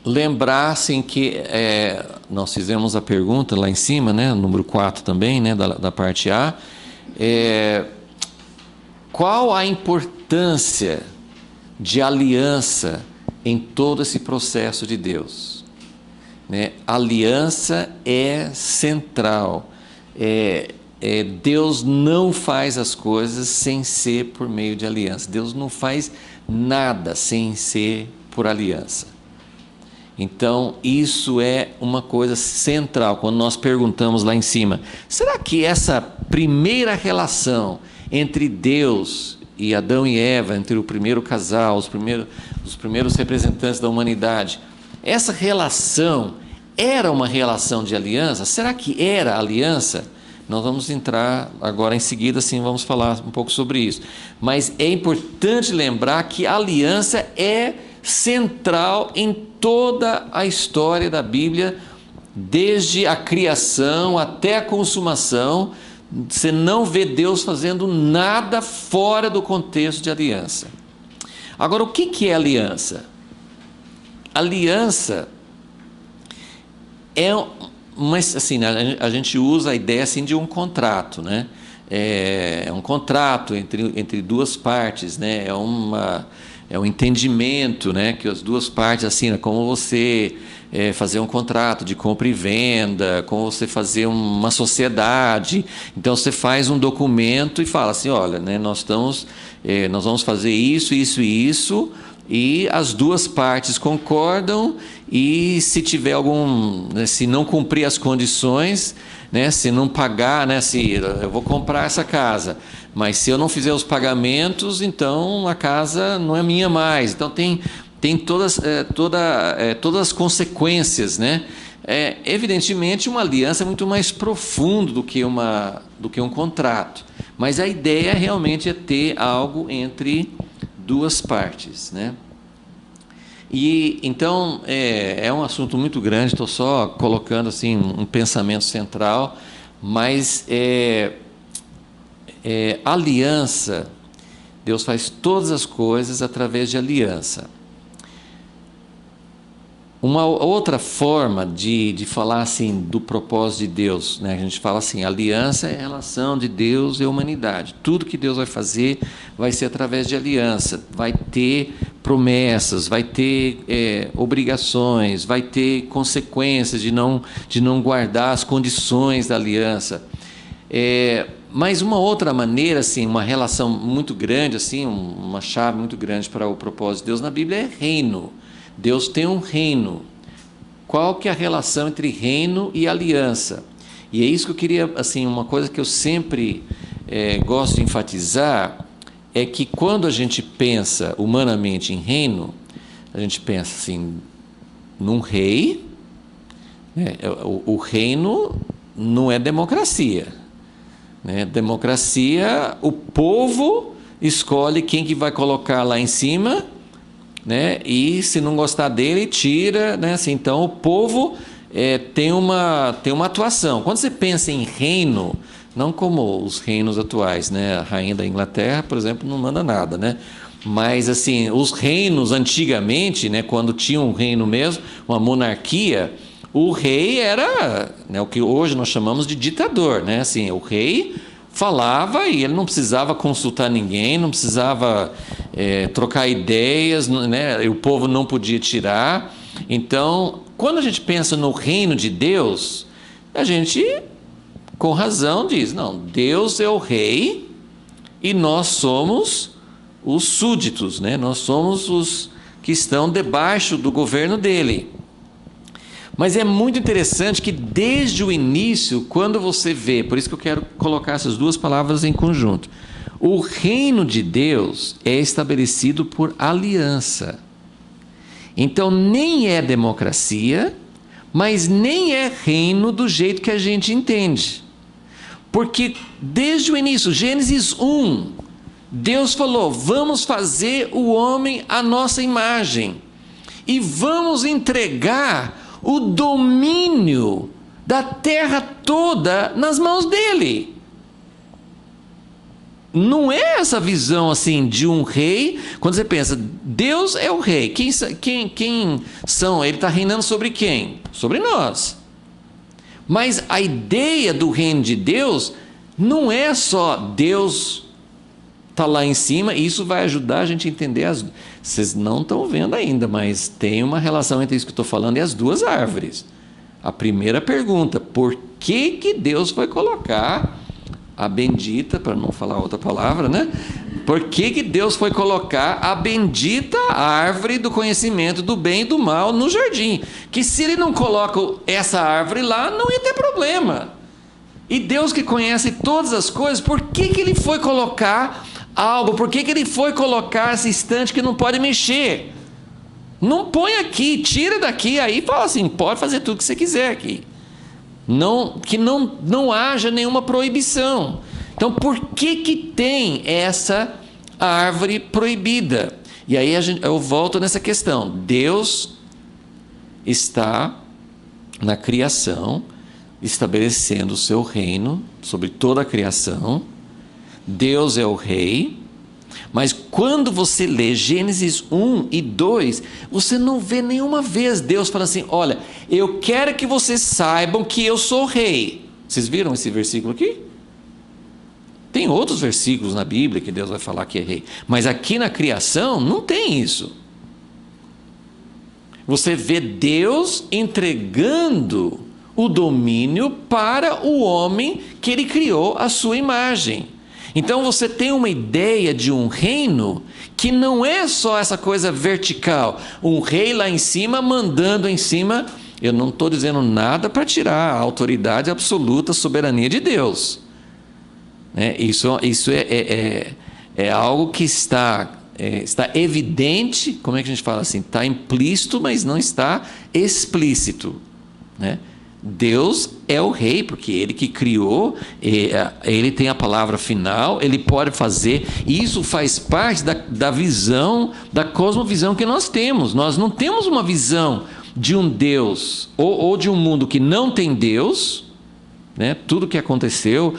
lembrar assim, que nós fizemos a pergunta lá em cima, o número 4 também, da parte A. Qual a importância de aliança em todo esse processo de Deus? Aliança é central. Deus não faz as coisas sem ser por meio de aliança. Deus não faz nada sem ser por aliança. Então, isso é uma coisa central. Quando nós perguntamos lá em cima, será que essa primeira relação entre Deus e Adão e Eva, entre o primeiro casal, os primeiros representantes da humanidade, essa relação era uma relação de aliança? Será que era aliança? Nós vamos entrar agora em seguida, sim, vamos falar um pouco sobre isso. Mas é importante lembrar que a aliança é central em toda a história da Bíblia, desde a criação até a consumação. Você não vê Deus fazendo nada fora do contexto de aliança. Agora, o que é aliança? Aliança é assim, a gente usa a ideia assim, de um contrato, É um contrato entre duas partes, é um entendimento, que as duas partes assinam, como você fazer um contrato de compra e venda, como você fazer uma sociedade. Então você faz um documento e fala assim: olha, nós vamos fazer isso, isso e isso, e as duas partes concordam, e se tiver se não cumprir as condições, se não pagar, se eu vou comprar essa casa, mas se eu não fizer os pagamentos, então a casa não é minha mais. Então tem todas as consequências, Evidentemente, uma aliança é muito mais profundo do que um contrato, mas a ideia realmente é ter algo entre duas partes, E então é um assunto muito grande. Estou só colocando assim um pensamento central, mas aliança, Deus faz todas as coisas através de aliança. Uma outra forma de falar assim do propósito de Deus, a gente fala assim: aliança é a relação de Deus e a humanidade. Tudo que Deus vai fazer vai ser através de aliança. Vai ter promessas, vai ter obrigações, vai ter consequências de não guardar as condições da aliança. Mas uma outra maneira, assim, uma relação muito grande, assim, uma chave muito grande para o propósito de Deus na Bíblia é reino. Deus tem um reino. qual que é a relação entre reino e aliança. E é isso que eu queria, assim, uma coisa que eu sempre gosto de enfatizar, é que quando a gente pensa humanamente em reino, a gente pensa assim, num rei, né? O reino não é democracia, né? Democracia, o povo escolhe quem que vai colocar lá em cima, né? E se não gostar dele, tira, né? Assim, então o povo tem uma atuação. Quando você pensa em reino, não como os reinos atuais, né? A rainha da Inglaterra, por exemplo, não manda nada, né? Mas assim, os reinos antigamente, né? Quando tinha um reino mesmo, uma monarquia, o rei era, né, o que hoje nós chamamos de ditador, né? Assim, o rei falava e ele não precisava consultar ninguém, não precisava trocar ideias, né? O povo não podia tirar. Então, quando a gente pensa no reino de Deus, a gente, com razão, diz, não, Deus é o rei e nós somos os súditos, né? Nós somos os que estão debaixo do governo dele. Mas é muito interessante que desde o início, quando você vê, por isso que eu quero colocar essas duas palavras em conjunto, o reino de Deus é estabelecido por aliança. Então nem é democracia, mas nem é reino do jeito que a gente entende. Porque desde o início, Gênesis 1, Deus falou, vamos fazer o homem à nossa imagem e vamos entregar o domínio da terra toda nas mãos dele. Não é essa visão assim de um rei, quando você pensa, Deus é o rei, quem são? Ele está reinando sobre quem? Sobre nós. Mas a ideia do reino de Deus não é só Deus está lá em cima, e isso vai ajudar a gente a entender vocês não estão vendo ainda, mas tem uma relação entre isso que eu estou falando e as duas árvores. A primeira pergunta, por que Deus foi colocar a bendita, para não falar outra palavra, né? Por que Deus foi colocar a bendita árvore do conhecimento do bem e do mal no jardim? Que se ele não coloca essa árvore lá, não ia ter problema. E Deus que conhece todas as coisas, por que ele foi colocar algo? Por que ele foi colocar essa estante que não pode mexer? Não põe aqui, tira daqui, aí fala assim, pode fazer tudo que você quiser aqui. Que não haja nenhuma proibição. Então, por que tem essa árvore proibida? E aí eu volto nessa questão. Deus está na criação, estabelecendo o seu reino sobre toda a criação. Deus é o rei. Mas quando você lê Gênesis 1 e 2, você não vê nenhuma vez Deus falando assim, olha, eu quero que vocês saibam que eu sou rei. Vocês viram esse versículo aqui? Tem outros versículos na Bíblia que Deus vai falar que é rei. Mas aqui na criação não tem isso. Você vê Deus entregando o domínio para o homem que ele criou à sua imagem. Então você tem uma ideia de um reino que não é só essa coisa vertical, um rei lá em cima mandando em cima. Eu não estou dizendo nada para tirar a autoridade absoluta, a soberania de Deus. Isso é algo que está evidente, como é que a gente fala assim? Está implícito, mas não está explícito, né? Deus é o rei, porque ele que criou, ele tem a palavra final, ele pode fazer, e isso faz parte da visão, da cosmovisão que nós temos. Nós não temos uma visão de um Deus, ou de um mundo que não tem Deus, né? Tudo que aconteceu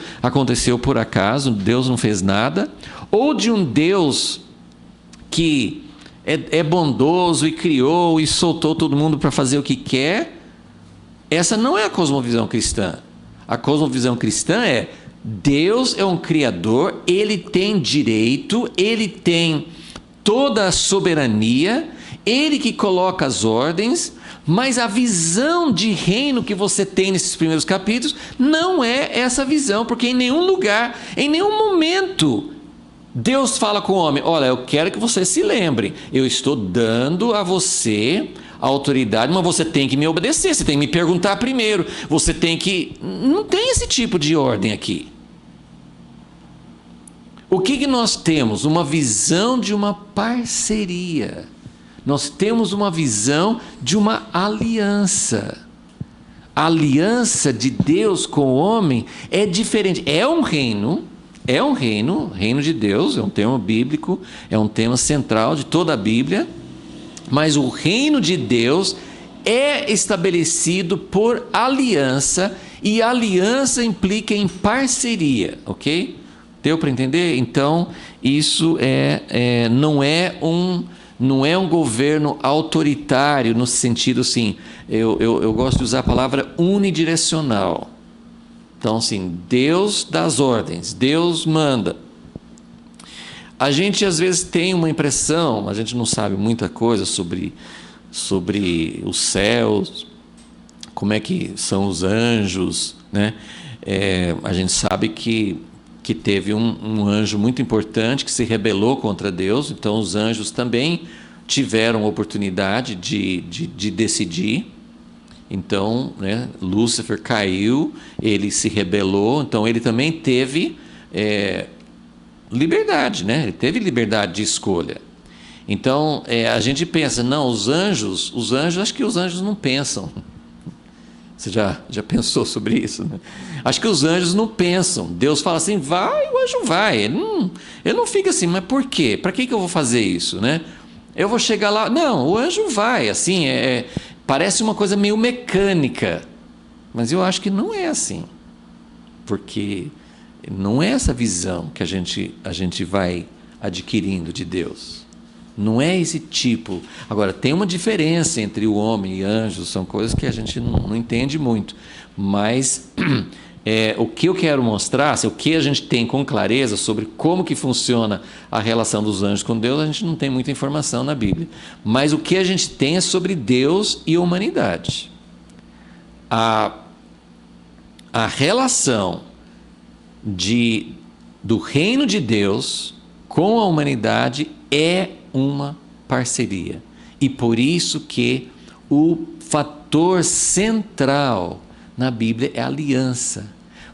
por acaso, Deus não fez nada, ou de um Deus que é bondoso e criou e soltou todo mundo para fazer o que quer. Essa não é a cosmovisão cristã. A cosmovisão cristã é Deus é um criador, ele tem direito, ele tem toda a soberania, ele que coloca as ordens, mas a visão de reino que você tem nesses primeiros capítulos não é essa visão, porque em nenhum lugar, em nenhum momento, Deus fala com o homem, olha, eu quero que você se lembre, eu estou dando a você autoridade, mas você tem que me obedecer, você tem que me perguntar primeiro, você tem que... Não tem esse tipo de ordem aqui. O que nós temos? Uma visão de uma parceria. Nós temos uma visão de uma aliança. A aliança de Deus com o homem é diferente. É um reino, reino de Deus, é um termo bíblico, é um tema central de toda a Bíblia, mas o reino de Deus é estabelecido por aliança, e aliança implica em parceria, ok? Deu para entender? Então, isso não é um governo autoritário no sentido assim, eu gosto de usar a palavra unidirecional. Então, assim, Deus dá as ordens, Deus manda. A gente às vezes tem uma impressão, a gente não sabe muita coisa sobre os céus, como é que são os anjos, né? A gente sabe que teve um anjo muito importante que se rebelou contra Deus, então os anjos também tiveram oportunidade de decidir. Então, né, Lúcifer caiu, ele se rebelou, então ele também teve liberdade, né? Ele teve liberdade de escolha. Então, a gente pensa, não, os anjos, acho que os anjos não pensam. Você já pensou sobre isso, né? Acho que os anjos não pensam. Deus fala assim, vai, o anjo vai. Ele não fica assim, mas por quê? Para que eu vou fazer isso, né? Eu vou chegar lá... Não, o anjo vai, assim, parece uma coisa meio mecânica. Mas eu acho que não é assim. Porque não é essa visão que a gente vai adquirindo de Deus. Não é esse tipo. Agora, tem uma diferença entre o homem e anjos, são coisas que a gente não entende muito. Mas o que eu quero mostrar, o que a gente tem com clareza sobre como que funciona a relação dos anjos com Deus, a gente não tem muita informação na Bíblia. Mas o que a gente tem é sobre Deus e a humanidade. A relação do reino de Deus com a humanidade é uma parceria, e por isso que o fator central na Bíblia é a aliança,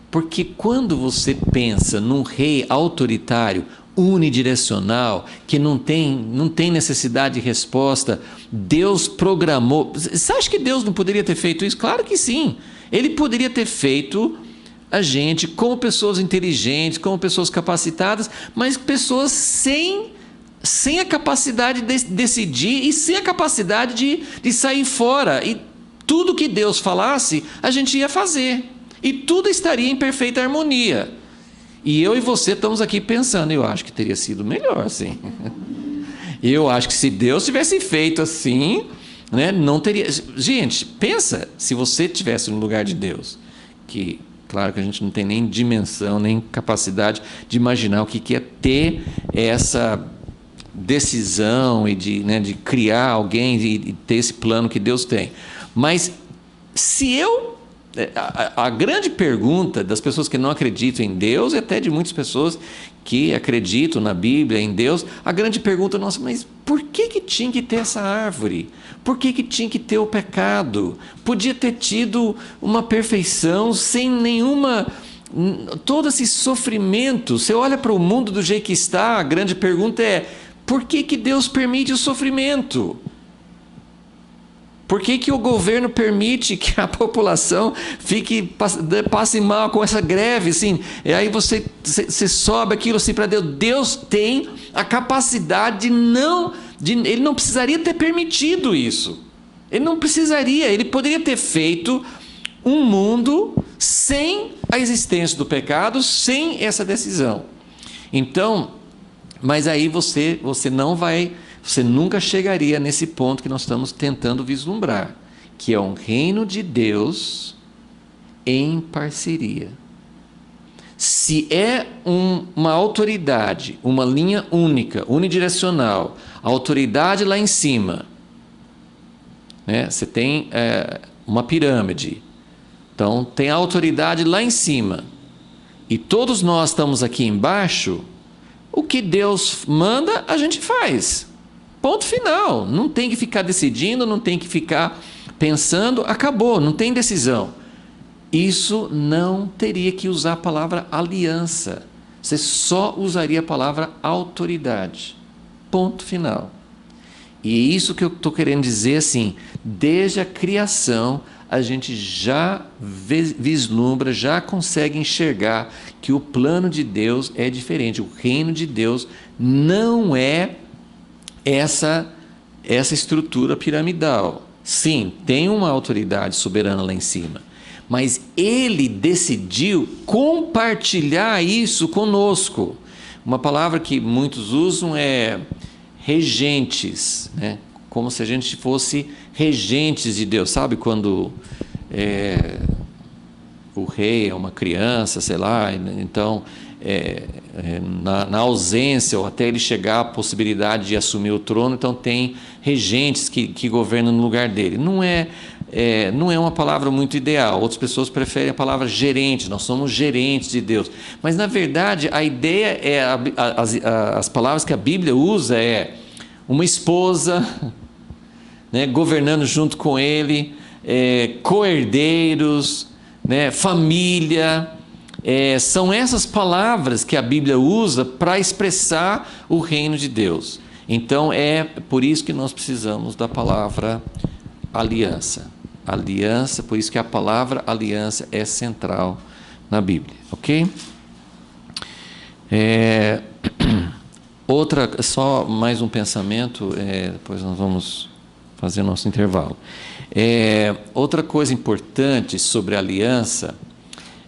porque quando você pensa num rei autoritário, unidirecional, que não tem necessidade de resposta, Deus programou. Você acha que Deus não poderia ter feito isso? Claro que sim, ele poderia ter feito a gente como pessoas inteligentes, como pessoas capacitadas, mas pessoas sem a capacidade de decidir e sem a capacidade de sair fora. E tudo que Deus falasse, a gente ia fazer. E tudo estaria em perfeita harmonia. E eu e você estamos aqui pensando, eu acho que teria sido melhor assim. Eu acho que se Deus tivesse feito assim, né, não teria... Gente, pensa, se você estivesse no lugar de Deus, que... Claro que a gente não tem nem dimensão, nem capacidade de imaginar o que é ter essa decisão e de criar alguém e ter esse plano que Deus tem. Mas se a grande pergunta das pessoas que não acreditam em Deus, e até de muitas pessoas que acreditam na Bíblia, em Deus, a grande pergunta nossa, mas por que tinha que ter essa árvore? Por que tinha que ter o pecado? Podia ter tido uma perfeição sem nenhuma... Todo esse sofrimento, você olha para o mundo do jeito que está, a grande pergunta é, por que Deus permite o sofrimento? Por que o governo permite que a população passe mal com essa greve? Assim? E aí você sobe aquilo assim para Deus. Deus tem a capacidade ele não precisaria ter permitido isso. Ele não precisaria, ele poderia ter feito um mundo sem a existência do pecado, sem essa decisão. Então, mas aí você nunca chegaria nesse ponto que nós estamos tentando vislumbrar, que é um reino de Deus em parceria. Se é uma autoridade, uma linha única, unidirecional, a autoridade lá em cima, né? Você tem uma pirâmide, então tem a autoridade lá em cima, e todos nós estamos aqui embaixo, o que Deus manda, a gente faz. Ponto final. Não tem que ficar decidindo, não tem que ficar pensando, acabou, não tem decisão. Isso não teria que usar a palavra aliança. Você só usaria a palavra autoridade. Ponto final. E é isso que eu estou querendo dizer assim, desde a criação a gente já vislumbra, já consegue enxergar que o plano de Deus é diferente. O reino de Deus não é essa estrutura piramidal. Sim, tem uma autoridade soberana lá em cima, mas ele decidiu compartilhar isso conosco. Uma palavra que muitos usam é regentes, né? Como se a gente fosse regentes de Deus. Sabe quando o rei é uma criança, sei lá, então na ausência ou até ele chegar à possibilidade de assumir o trono, então tem regentes que governam no lugar dele. Não é uma palavra muito ideal. Outras pessoas preferem a palavra gerente. Nós somos gerentes de Deus. Mas na verdade a ideia é as palavras que a Bíblia usa é uma esposa, né, governando junto com ele, co-herdeiros, né, família. São essas palavras que a Bíblia usa para expressar o reino de Deus. Então é por isso que nós precisamos da palavra aliança. Aliança, por isso que a palavra aliança é central na Bíblia, ok? Só mais um pensamento, depois nós vamos fazer o nosso intervalo. Outra coisa importante sobre a aliança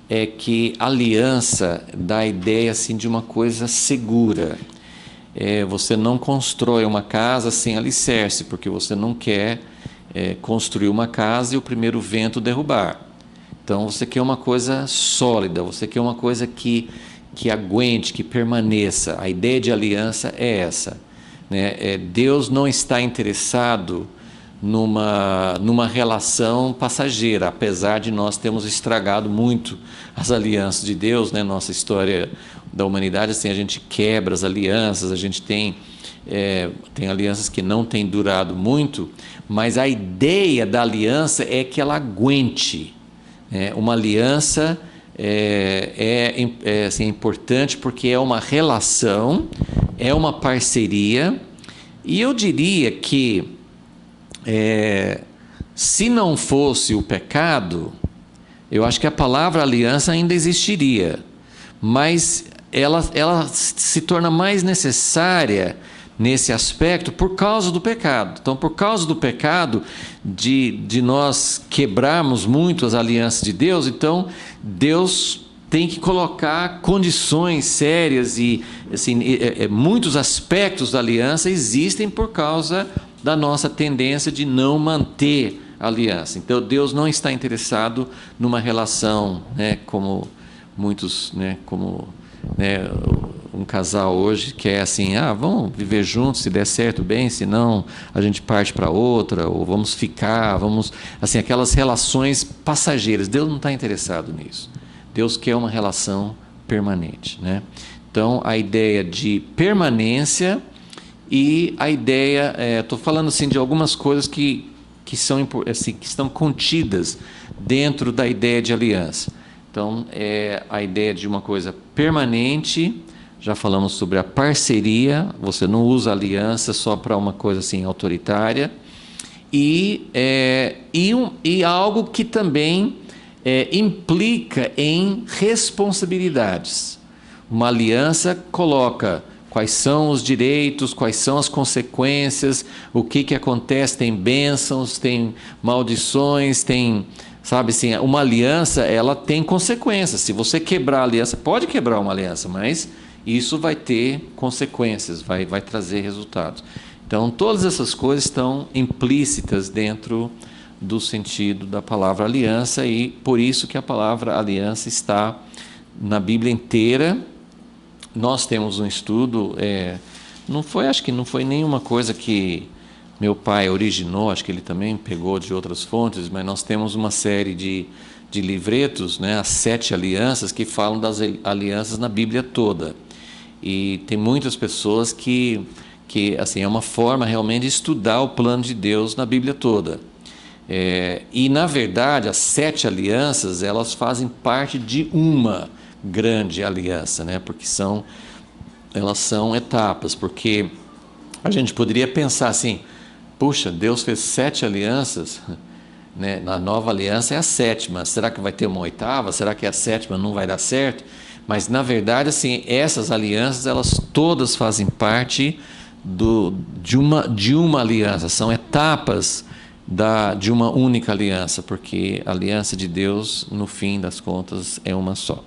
é que a aliança dá a ideia assim, de uma coisa segura. Você não constrói uma casa sem alicerce, porque você não quer construir uma casa e o primeiro vento derrubar. Então você quer uma coisa sólida, você quer uma coisa que aguente, que permaneça. A ideia de aliança é essa, né? Deus não está interessado numa relação passageira, apesar de nós termos estragado muito as alianças de Deus, né? Nossa história da humanidade, assim, a gente quebra as alianças, a gente tem alianças que não têm durado muito, mas a ideia da aliança é que ela aguente. Uma aliança assim, é importante porque é uma relação, é uma parceria, e eu diria que se não fosse o pecado, eu acho que a palavra aliança ainda existiria, mas ela se torna mais necessária nesse aspecto por causa do pecado. Então, por causa do pecado, de nós quebrarmos muito as alianças de Deus, então Deus tem que colocar condições sérias e assim, muitos aspectos da aliança existem por causa da nossa tendência de não manter a aliança. Então Deus não está interessado numa relação, né, como muitos, né, como um casal hoje que é assim, vamos viver juntos, se der certo bem, se não a gente parte para outra, ou vamos ficar, assim, aquelas relações passageiras. Deus não está interessado nisso. Deus quer uma relação permanente, né? Então a ideia de permanência e a ideia, estou falando assim de algumas coisas que estão contidas dentro da ideia de aliança. Então, a ideia de uma coisa permanente, já falamos sobre a parceria, você não usa aliança só para uma coisa assim autoritária, e algo que também implica em responsabilidades. Uma aliança coloca quais são os direitos, quais são as consequências, o que acontece, tem bênçãos, tem maldições, tem... Sabe assim, uma aliança, ela tem consequências. Se você quebrar a aliança, pode quebrar uma aliança, mas isso vai ter consequências, vai trazer resultados. Então, todas essas coisas estão implícitas dentro do sentido da palavra aliança, e por isso que a palavra aliança está na Bíblia inteira. Nós temos um estudo, acho que não foi nenhuma coisa que meu pai originou, acho que ele também pegou de outras fontes, mas nós temos uma série de livretos, né, as 7 alianças, que falam das alianças na Bíblia toda. E tem muitas pessoas que que assim é uma forma realmente de estudar o plano de Deus na Bíblia toda. E na verdade as 7 alianças elas fazem parte de uma grande aliança, né? Porque elas são etapas, porque a gente poderia pensar assim, puxa, Deus fez 7 alianças, né? Na nova aliança é a 7ª, será que vai ter uma 8ª? Será que a 7ª não vai dar certo? Mas na verdade assim, essas alianças elas todas fazem parte de uma aliança, são etapas de uma única aliança, porque a aliança de Deus, no fim das contas, é uma só.